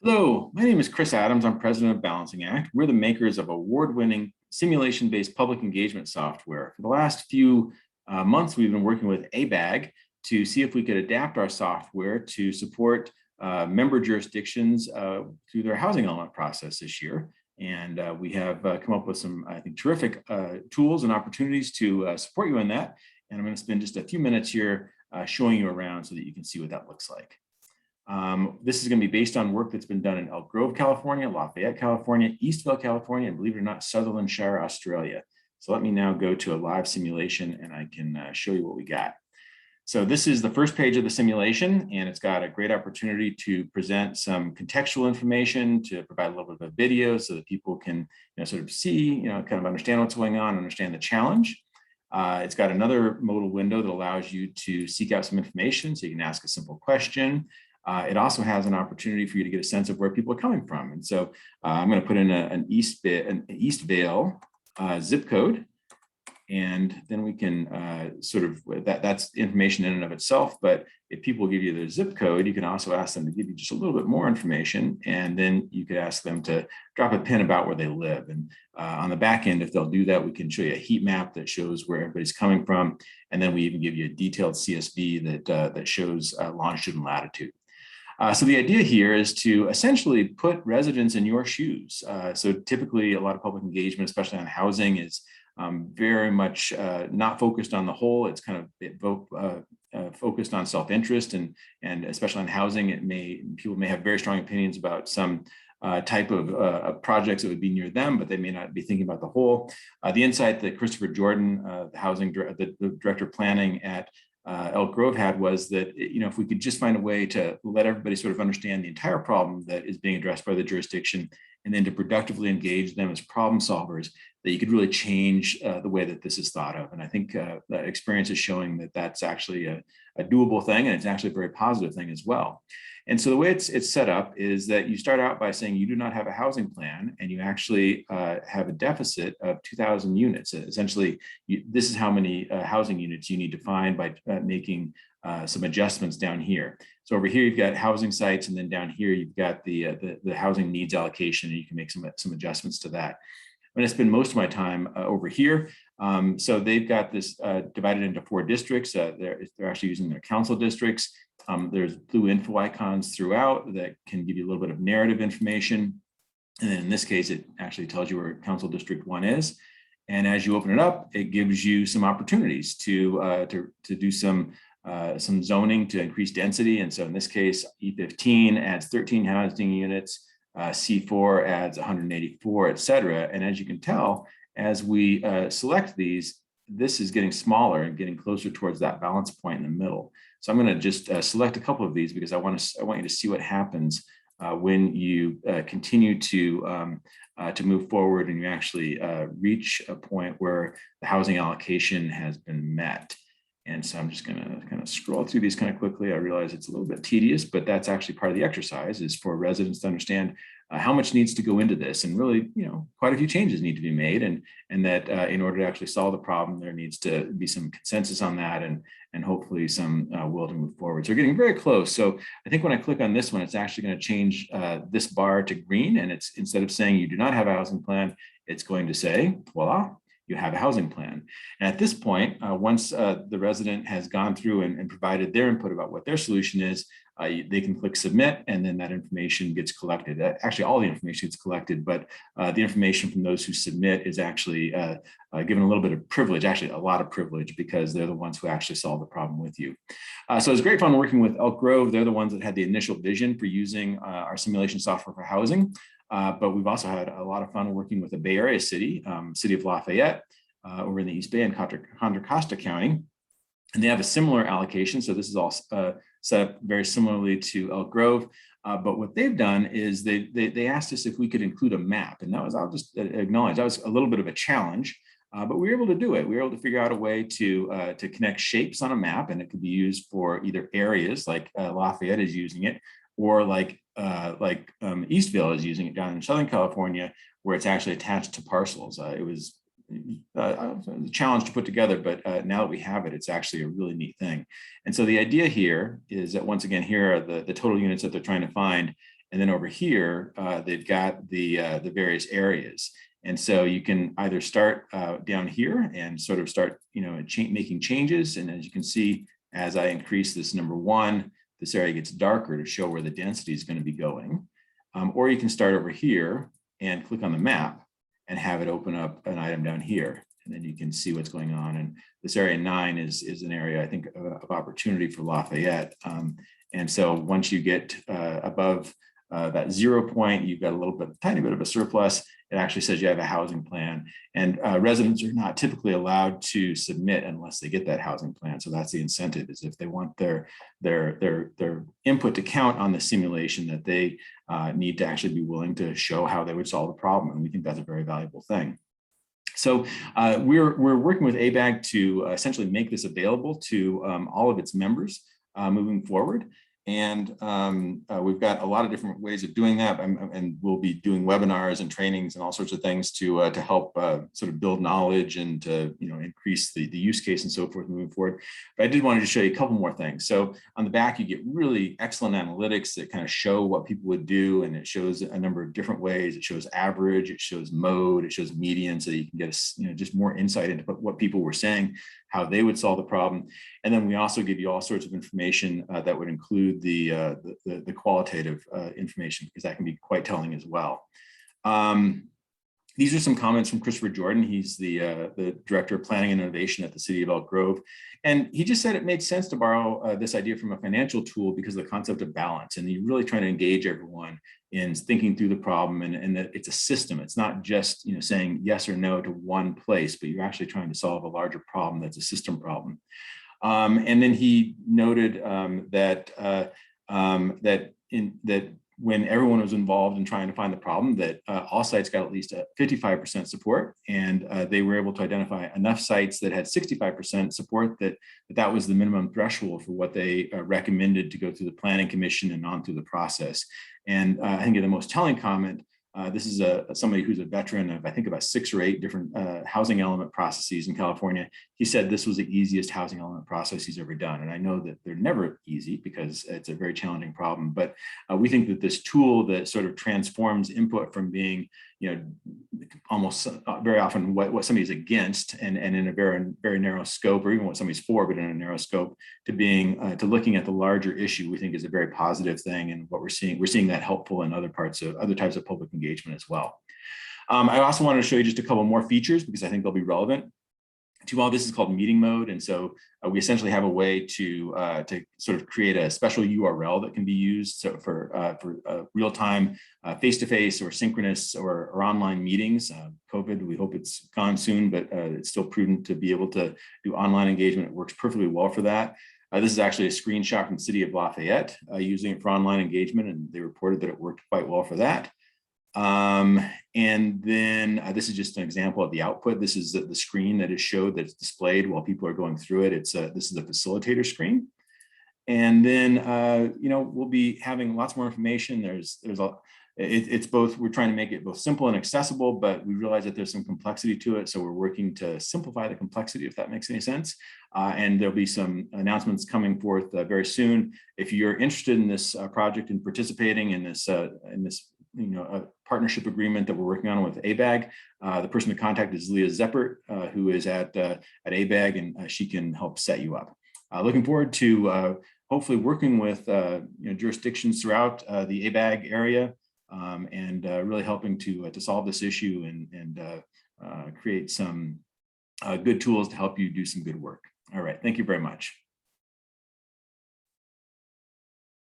Hello, my name is Chris Adams. I'm president of Balancing Act. We're the makers of award-winning simulation-based public engagement software. For the last few months, we've been working with ABAG to see if we could adapt our software to support member jurisdictions through their housing element process this year. And we have come up with some, I think, terrific tools and opportunities to support you in that. And I'm going to spend just a few minutes here showing you around so that you can see what that looks like. This is going to be based on work that's been done in Elk Grove, California, Lafayette, California, Eastvale, California, and believe it or not, Sutherland Shire, Australia. So let me now go to a live simulation and I can show you what we got. So this is the first page of the simulation, and it's got a great opportunity to present some contextual information, to provide a little bit of a video so that people can sort of see, kind of understand what's going on, understand the challenge. It's got another modal window that allows you to seek out some information so you can ask a simple question. It also has an opportunity for you to get a sense of where people are coming from. And so I'm going to put in an Eastvale zip code, and then we can that's information in and of itself. But if people give you their zip code, you can also ask them to give you just a little bit more information. And then you could ask them to drop a pin about where they live. And on the back end, if they'll do that, we can show you a heat map that shows where everybody's coming from. And then we even give you a detailed CSV that shows longitude and latitude. So the idea here is to essentially put residents in your shoes. So typically a lot of public engagement, especially on housing, is very much not focused on the whole. It's kind of focused on self-interest, and especially on housing, people may have very strong opinions about some type of projects that would be near them, but they may not be thinking about the whole. The insight that Christopher Jordan, the director of planning at Elk Grove had was that, if we could just find a way to let everybody sort of understand the entire problem that is being addressed by the jurisdiction, and then to productively engage them as problem solvers, that you could really change the way that this is thought of. And I think that experience is showing that that's actually a doable thing, and it's actually a very positive thing as well. And so the way it's set up is that you start out by saying you do not have a housing plan, and you actually have a deficit of 2,000 units. Essentially, this is how many housing units you need to find by making some adjustments down here. So over here, you've got housing sites, and then down here, you've got the housing needs allocation, and you can make some adjustments to that. I'm going to spend most of my time over here. So they've got this divided into 4 districts. They're actually using their council districts. There's blue info icons throughout that can give you a little bit of narrative information. And then in this case, it actually tells you where Council District 1 is. And as you open it up, it gives you some opportunities to do some zoning to increase density. And so in this case, E15 adds 13 housing units, C4 adds 184, et cetera. And as you can tell, as we select these, this is getting smaller and getting closer towards that balance point in the middle. So I'm going to just select a couple of these because I want you to see what happens when you continue to move forward and you actually reach a point where the housing allocation has been met. And so I'm just going to kind of scroll through these kind of quickly. I realize it's a little bit tedious, but that's actually part of the exercise, is for residents to understand how much needs to go into this. And really, quite a few changes need to be made. And that in order to actually solve the problem, there needs to be some consensus on that, and hopefully some will to move forward. So we're getting very close. So I think when I click on this one, it's actually going to change this bar to green. And it's, instead of saying you do not have a housing plan, it's going to say, voila, you have a housing plan. And at this point, once the resident has gone through and provided their input about what their solution is, they can click submit, and then that information gets collected. Actually, all the information gets collected, but the information from those who submit is actually given a little bit of privilege, actually a lot of privilege, because they're the ones who actually solve the problem with you. So it's great fun working with Elk Grove. They're the ones that had the initial vision for using our simulation software for housing. But we've also had a lot of fun working with the Bay Area city, city of Lafayette, over in the East Bay in Contra Costa County. And they have a similar allocation. So this is all set up very similarly to Elk Grove. But what they've done is they asked us if we could include a map. And that was, I'll just acknowledge, that was a little bit of a challenge. But we were able to do it. We were able to figure out a way to connect shapes on a map, and it could be used for either areas like Lafayette is using it, or like Eastvale is using it down in Southern California, where it's actually attached to parcels. It was a challenge to put together, but now that we have it, it's actually a really neat thing. And so the idea here is that, once again, here are the total units that they're trying to find. And then over here, they've got the various areas. And so you can either start down here and sort of start, making changes. And as you can see, as I increase this number 1, this area gets darker to show where the density is going to be going. Or you can start over here and click on the map and have it open up an item down here. And then you can see what's going on. And this area 9 is an area, I think, of opportunity for Lafayette. And so once you get above that 0 point, you've got a tiny bit of a surplus. It actually says you have a housing plan, and residents are not typically allowed to submit unless they get that housing plan. So that's the incentive, is if they want their input to count on the simulation, that they need to actually be willing to show how they would solve the problem. And we think that's a very valuable thing. So we're working with ABAG to essentially make this available to all of its members moving forward. And we've got a lot of different ways of doing that, and we'll be doing webinars and trainings and all sorts of things to help sort of build knowledge and to increase the use case and so forth moving forward. But I did want to show you a couple more things. So on the back, you get really excellent analytics that kind of show what people would do, and it shows a number of different ways. It shows average, it shows mode, it shows median, so you can get just more insight into what people were saying, how they would solve the problem. And then we also give you all sorts of information that would include the qualitative information, because that can be quite telling as well. These are some comments from Christopher Jordan. He's the Director of Planning and Innovation at the City of Elk Grove. And he just said it made sense to borrow this idea from a financial tool because of the concept of balance. And you're really trying to engage everyone in thinking through the problem, and that it's a system. It's not just saying yes or no to one place, but you're actually trying to solve a larger problem that's a system problem. And then he noted that when everyone was involved in trying to find the problem, that all sites got at least a 55% support, and they were able to identify enough sites that had 65% support that was the minimum threshold for what they recommended to go through the Planning Commission and on through the process. And I think the most telling comment, this is somebody who's a veteran of, I think, about 6 or 8 different housing element processes in California. He said this was the easiest housing element process he's ever done. And I know that they're never easy because it's a very challenging problem, but we think that this tool that sort of transforms input from being, almost very often what somebody's against and in a very, very narrow scope, or even what somebody's for, but in a narrow scope, to being, to looking at the larger issue, we think is a very positive thing. And what we're seeing that helpful in other types of public engagement as well. I also wanted to show you just a couple more features because I think they'll be relevant to all. This is called meeting mode. And so we essentially have a way to sort of create a special URL that can be used for real-time face-to-face or synchronous or online meetings. COVID, we hope it's gone soon, but it's still prudent to be able to do online engagement. It works perfectly well for that. This is actually a screenshot from the City of Lafayette using it for online engagement, and they reported that it worked quite well for that. And then this is just an example of the output. This is the screen that is showed that's displayed while people are going through it. This is a facilitator screen. And then, we'll be having lots more information. It's both, we're trying to make it both simple and accessible, but we realize that there's some complexity to it. So we're working to simplify the complexity, if that makes any sense. And there'll be some announcements coming forth very soon. If you're interested in this project and participating in this a partnership agreement that we're working on with ABAG. The person to contact is Leah Zeppert, who is at ABAG, and she can help set you up. Looking forward to hopefully working with jurisdictions throughout the ABAG area and really helping to solve this issue and create some good tools to help you do some good work. All right, thank you very much.